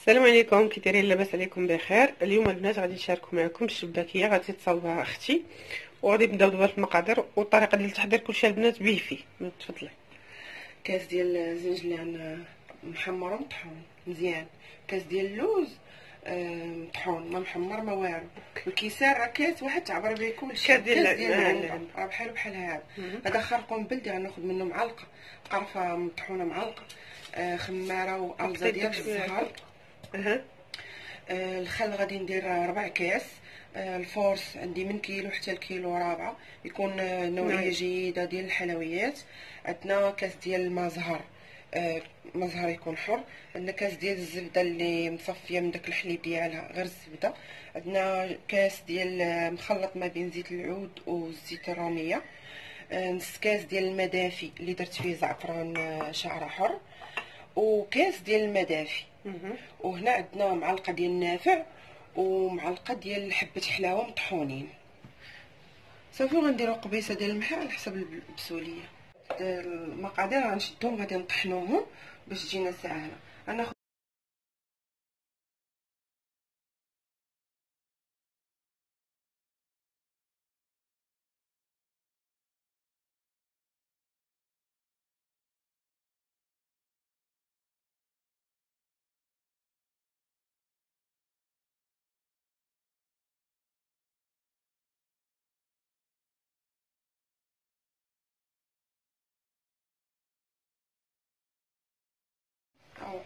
السلام عليكم، كي دايرين؟ لاباس عليكم بخير. اليوم البنات غادي نشاركوا معكم الشباكيه غادي تصاوبها اختي، وغادي نبداو دابا في المقادير والطريقه ديال التحضير. كلشي البنات بيفي. تفضلي. كاس ديال الزنجلان محمر مطحون مزيان، كاس ديال اللوز مطحون ما محمر ما والو. الكيسان راه كاس واحد تعبر به كلشي. كاس ديال العنبه راه بحال هذا. هذا خرقوم بلدي غناخذ منه معلقه، قرفه مطحونه معلقه، خماره وارزه ديال الزهر. الخل غادي ندير 4 كاس. الفورس عندي من كيلو حتى الكيلو رابعه، يكون نوعيه جيده ديال الحلويات. عندنا كاس ديال الماء زهر، ماء زهر يكون حر. عندنا كاس ديال الزبده اللي مصفيه من داك الحليب ديالها غير الزبده. عندنا كاس ديال مخلط ما بين زيت العود والزيت الروميه. نص كاس ديال الماء دافي اللي درت فيه زعفران شعره حر، وكاس ديال الماء دافي. وهنا عندنا معلقه ديال النافع ومعلقه ديال حبه حلاوه مطحونين. صافي غنديرو قبيصه ديال الماء على حسب البسوليه. المقادير غنشدهم غادي نطحنوهم باش تجينا ساهله. انا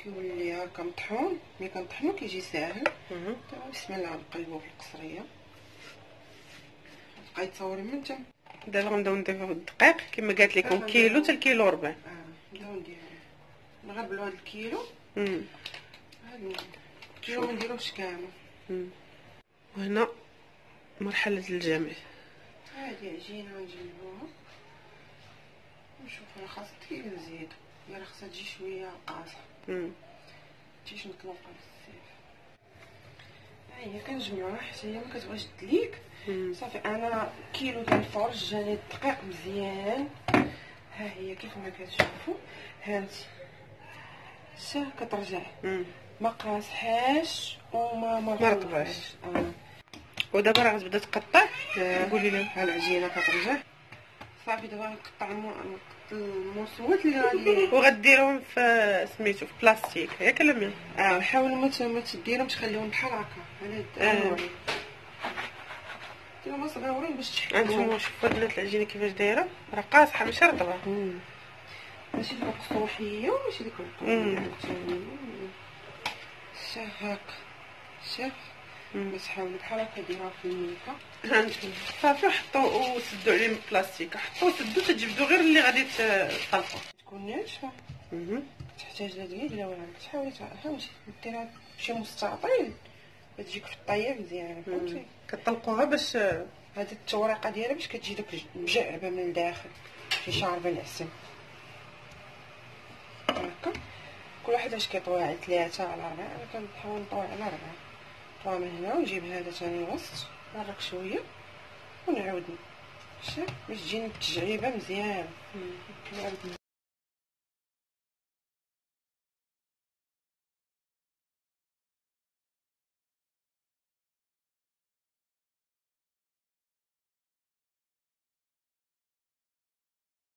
كيولي هكا مطحون، ملي كنطحنو كيجي ساهل. بسم الله نقلبو في القصريه. بقاي تصوري من تما. دابا غنبداو نضيفو الدقيق كما قالت لكم، كيلو حتى الكيلو ربع. نبداو نديرو نغربلو هاد الكيلو. هاد الكيلو ما نديروش كامل. وهنا مرحله الجمع. هادي عجينه غنجيبوها نشوف راه خاصها كثير نزيدو، راه خاصها تجي شويه قاصحه، متجيش مطلوقه بزاف. ها هي كنجمعوها حتى هي ما كتبغيش تدليك. صافي انا كيلو ديال الفرج جاني الدقيق مزيان. ها هي كيف ما كتشوفوا، هانتي شا كترجع ما قاصحاش وما مرطباش. ودابا راه غتبدا تقطع. قولي لهم ها العجينه كترجع. صافي دابا نقطع الموسوات اللي غادي وغديرهم في سميتو في بلاستيك ياك لا مي. حاول ما تديرهمش، خليهم بحال هكا على النوعين. ديرهم صغيورين باش تحكموا. انتما شوفوا البنات العجينه كيفاش دايره، راه قاصحه ماشي رطبه. ماشي ديك القصوحيه وماشي ديك شاف هكا شاف. بس حاولوا بحال هكا ديروها في الميكا. هانتوما صافي حطوا وسدوا عليه البلاستيك، حطوا وسدوا تجبدوا غير اللي غادي تطلقوا. تكون ناشفه. تحتاج لا دقيق لا والو. تحاولي فهمتي ديرها بشي مستطيل تجيك في الطيه مزيانه. فهمتي كطلقوها باش هاد التوريقه ديالها باش كتجي داك مجعبه من الداخل، شي شاربه العسل هكا. كل واحد اش كيطوي على 3 على 4. انا كنحاول نطوي على 4. طوى من هنا ونجيب هذا ثاني الوسط نحرك شويه ونعاود شوف باش تجيني التجعيبه مزيان. نعاود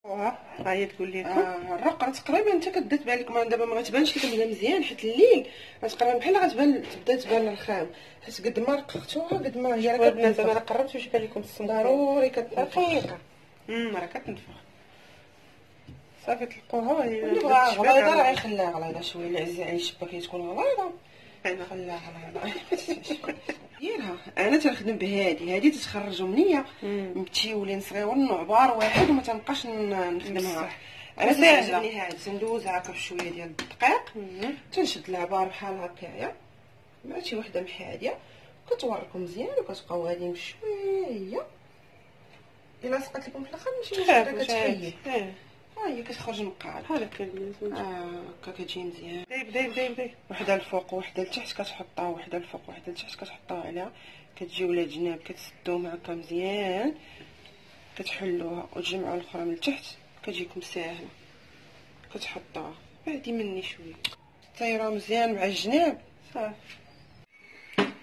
ها هي تقول لي الرق راه تقريبا انت كدات بالك دابا ما غتبانش لك بدا مزيان حيت الليل راه تقريبا بحال غتبان تبدا تبان الخام، حيت قد ما رققتوها قد ما هي راه البنات. انا قربت باش يبان لكم الصنف ضروري كتنفخ. راه كتنفخ. صافي طلقوها وهي غليظه راه غيخليها غليظه شويه. اللي عزيز عليه الشباكيه تكون غليظه انا خليها غليظه. ديرها انا تنخدم بهادي، هادي تتخرج منيا متيولين صغيور عبار واحد وما تنبقاش نخدمها. انا تعجبني هادي تندوزها هكا بشويه ديال الدقيق. تنشد العبار بحال هكايا مع شي وحده محاديه كتوركم مزيان وكتبقاو غاديين بشويه. الا سقط لكم في الاخر ماشي مشكله كتحيد. ها هي كتخرج مقاله هكا هكا كتجي مزيان. دايب وحده الفوق وحده لتحت كتحطها، وحده الفوق وحده لتحت كتحطها عليها. كتجيو ولاد جناب كتسدوهم هكا مزيان كتحلوها وتجمعوا الاخرى من التحت كتجيكم ساهله. كتحطوها بعدي مني شويه طيروها مزيان مع الجناب صافي.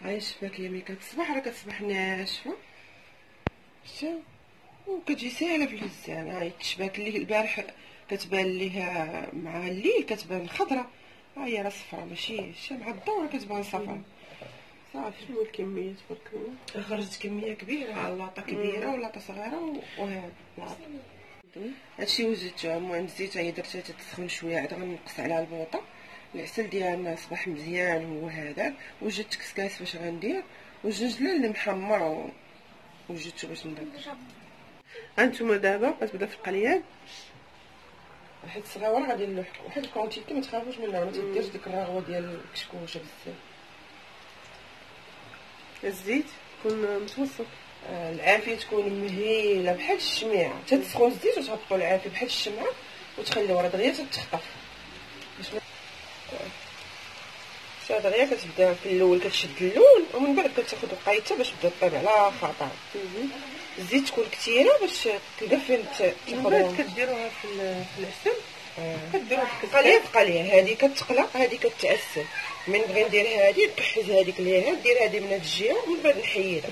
هاي الشباكيه ملي كتصبح راه كتصبح ناشفه، شتي، وكتجي ساهله في الهزان. هاي الشباك اللي البارح كتبان ليها مع الليل كتبان خضره، ها هي راه صفرا، ماشي مع الضوء كتبان صفرا. صافي. شنو الكميه تبارك الله؟ خرجت كميه كبيره، لاطه كبيره ولاطه صغيره وهاد لاطه. هادشي وجدته المهم الزيت هي درتها تتسخن شويه، عاد غنقص عليها البوطه. العسل ديالنا صباح مزيان هو هذا. وجدت كسكاس باش غندير، والجنجله اللي محمر وجدته باش ندير. هانتوما دابا غتبدا في القليان، واحد الصغيره غادي نلوح واحد الكونتيتي، ما تخافوش منها، ما تديرش ديك الرغوه ديال الكشكوشه بزاف. الزيت يكون متوسط. العافيه تكون مهيله بحال الشميعه، تتسخن الزيت وتهبطوا العافيه بحال الشمعه وتخليوها دغيا تتخطف. باش دغيا كتبدا في الاول كتشد اللون، ومن بعد كتاخذ وقيته باش تبدا طيب على خطر. الزيت تكون كثيره باش تلقى فين من بعد كديروها في العسل، كديروها في قليه بقليه. هذه كتقلى، هذه كتعسل. من بغي ندير هذه نكحز هذيك ليها، ندير هذه من هاد الجهه ومن بعد نحيدها.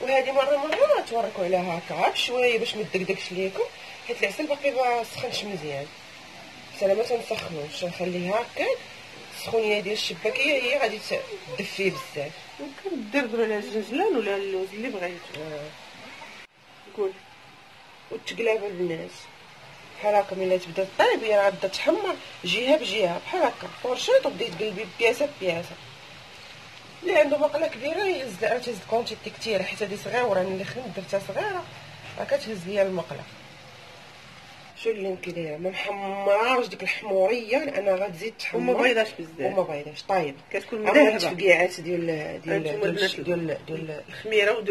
وهذه مره توركوا عليها هكا بشويه باش ما تدقدقش ليكم، حيت العسل باقي ما سخنش مزيان. انا ما تنسخنوش، نخليها هكا. السخونيه ديال الشباكيه هي غادي تدفي بزاف. ممكن دير على الجنجلان ولا اللوز اللي بغيتو. قول. وتقلابها للناس بحال هكا. ملي تبدا طيب هي راه غادا تحمر جهه بجهه بحال هكا، فرشيط وبداي تقلبي بياسه بياسه. اللي عنده مقله كبيره تهز كونتيتي كثيره، حيت هذه صغيره. انا اللي خدمت درتها صغيره راه كتهز ليا المقله. شو اللي انت دايره ما محمراش ديك الحموريه، لان غتزيد تحمر وما بيضاش بزاف وما بيضاش. طيب كتكون مذهبه التفقيعات ديال الخميره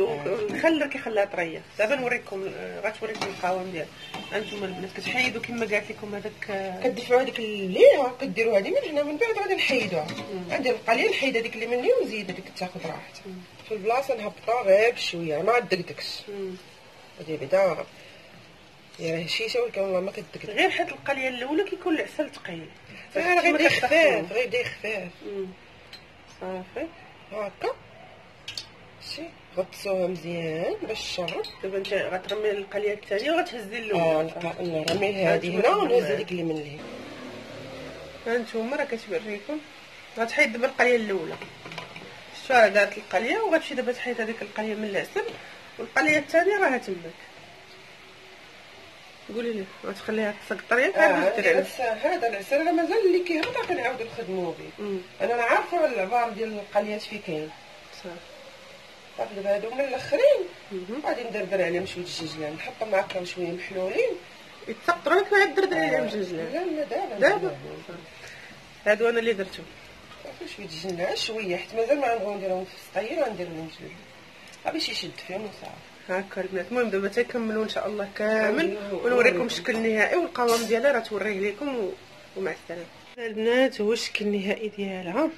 الخل كيخليها طريه. دابا نوريكم، غتوريكم القوام ديالها. انتم البنات كتحيدوا كما قالت لكم هذاك، كدفعوا هذيك الليله كديروا هذه من هنا، من بعد غادي نحيدوها. ندير القليل نحيد هذيك اللي مني ونزيد هذيك تاخذ راحتها في البلاصه. نهبطها غير بشويه ما غدقدقش. هذه بعدا راه هشيشه ولكن والله ما كدقدق، غير حيت القليه الاولى كيكون العسل ثقيل، غير يبدا خفاف، غير يبدا خفاف. صافي هكا. شتي غطسوها مزيان باش تشرب. دابا انت غترمي القليه الثانيه وغتهزي الاولى. نرمي هذه هنا ونهز هذيك اللي من لهيه. هانتوما راه كتوريكم. غتحيد دابا القليه الاولى، شتو راه دارت القليه، وغتمشي دابا تحيد هذيك القليه من العسل، والقليه الثانيه راه تماك. قولي لي غتخليها تسقطر ياك؟ هذا العسل راه مازال اللي كيهبط كنعاودو نخدمو به. انا عارفه العبار ديال القليات فين كاين. صافي دابا هادو من الاخرين غادي ندردر عليهم شويه الجنجلان، نحطهم معاك شويه محلولين يتسقطروا لك. ما دردر عليهم الجنجلان. لا دابا هادو انا اللي درتهم. صافي شويه الجنجلان شويه، حيت مازال ما غنبغيو نديرهم في السطيل وندير لهم جنجلان باش يشد فيهم وصافي. هاكا البنات. المهم دابا تيكملوا ان شاء الله كامل ونوريكم الشكل النهائي والقوام ديالها راه توريه لكم. ومع السلامه البنات. هو الشكل النهائي ديالها.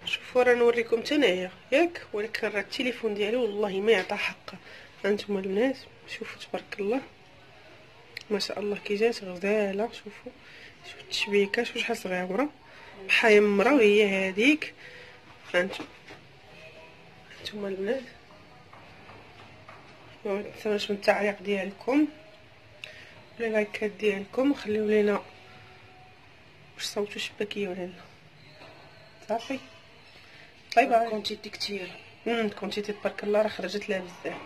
شوفوا راه نوريكم تنايا ياك، ولكن راه التليفون ديالي والله ما يعطى حقه. هانتوما البنات شوفوا تبارك الله ما شاء الله كي جات غزاله. شوفوا التشبيكه شحال صغيره محيمره، وهي هذيك. هانتوما البنات ما تنساوش من التعليق ديالكم ولا لايكات ديالكم، خليو لينا واش صوتوا شباكيه ولا لا. صافي باي باي. كونتيتي كثير. كونتيتي تبارك الله راه خرجت لها بزاف.